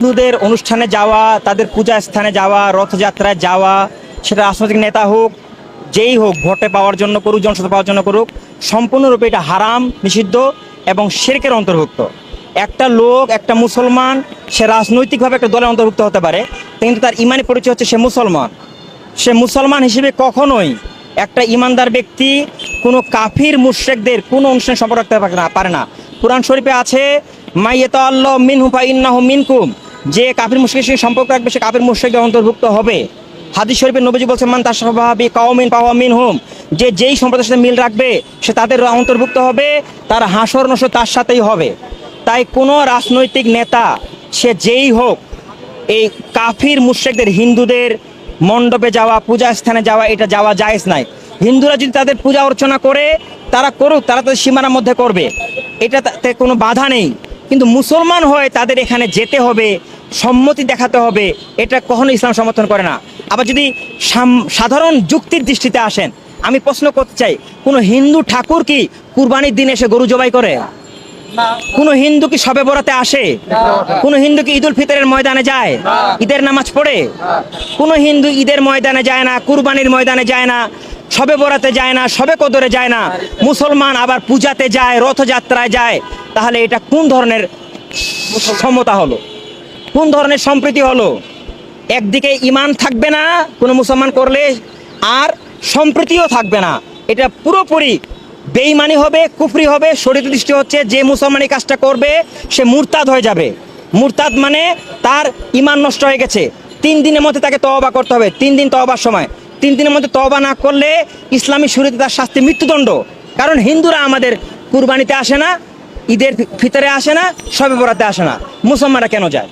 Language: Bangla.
হিন্দুদের অনুষ্ঠানে যাওয়া, তাদের পূজা স্থানে যাওয়া, রথযাত্রায় যাওয়া, সেটা রাজনৈতিক নেতা হোক, যেই হোক, ভোটে পাওয়ার জন্য করুক, জনসংখ্যা পাওয়ার জন্য করুক, সম্পূর্ণরূপে এটা হারাম, নিষিদ্ধ এবং শিরকের অন্তর্ভুক্ত। একটা লোক, একটা মুসলমান, সে রাজনৈতিকভাবে একটা দলের অন্তর্ভুক্ত হতে পারে, কিন্তু তার ইমানি পরিচয় হচ্ছে সে মুসলমান। সে মুসলমান হিসেবে কখনোই একটা ইমানদার ব্যক্তি কোনো কাফির মুশরিকদের কোনো অনুষ্ঠানে সম্পর্ক রাখতে পারে না। কুরআন শরীফে আছে, মাইয়াতাল্লাহু মিনহু ফাইন্নাহু মিনকুম, যে কাফির মুশরিকের সঙ্গে সম্পর্ক রাখবে সে কাফির মুশরিকদের অন্তর্ভুক্ত হবে। হাদিস শরীফে নবীজি বলছেন, মান তাশাব্বাহা বিকাওমিন ফাহুয়া মিনহুম, যে যেই সম্প্রদায়ের সাথে মিল রাখবে সে তাদের অন্তর্ভুক্ত হবে, তার হাসর নসর তার সাথেই হবে। তাই কোনো রাজনৈতিক নেতা সে যেই হোক, এই কাফির মুশরিকদের, হিন্দুদের মণ্ডপে যাওয়া, পূজা স্থানে যাওয়া, এটা যাওয়া জায়েজ নাই। হিন্দুরা যদি তাদের পূজা অর্চনা করে, তারা করুক, তারা তাদের সীমানার মধ্যে করবে, এটাতে কোনো বাধা নেই। কিন্তু মুসলমান হয়ে তাদের এখানে যেতে হবে, সম্মতি দেখাতে হবে, এটা কখনো ইসলাম সমর্থন করে না। আবার যদি সাধারণ যুক্তির দৃষ্টিতে আসেন, আমি প্রশ্ন করতে চাই, কোনো হিন্দু ঠাকুর কি কুরবানির দিন এসে গরু জবাই করে? কোনো হিন্দু কি শবে বরাতে আসে? কোনো হিন্দু কি ঈদুল ফিতরের ময়দানে যায়, ঈদের নামাজ পড়ে? কোনো হিন্দু ঈদের ময়দানে যায় না, কুরবানির ময়দানে যায় না, শবে বরাতে যায় না, শবে কদরে যায় না। মুসলমান আবার পূজাতে যায়, রথযাত্রায় যায়। তাহলে এটা কোন ধরনের সমতা হলো? কোন ধরনের সম্প্রীতি হলো? একদিকে ইমান থাকবে না কোনো মুসলমান করলে, আর সম্প্রীতিও থাকবে না। এটা পুরোপুরি বেঈমানি হবে, কুফরি হবে। শরীয়তের দৃষ্টি হচ্ছে যে মুসলমান এই কাজটা করবে সে মুরতাদ হয়ে যাবে। মুরতাদ মানে তার ইমান নষ্ট হয়ে গেছে। 3 দিনের মধ্যে তাকে তওবা করতে হবে। 3 দিন তওবার সময়, 3 দিনের মধ্যে তওবা না করলে ইসলামী শরীয়তে তার শাস্তি মৃত্যুদণ্ড। কারণ হিন্দুরা আমাদের কুরবানিতে আসে না, ঈদের ফিতরে আসে না, শবে বরাতে আসে না, মুসলমানরা কেন যায়?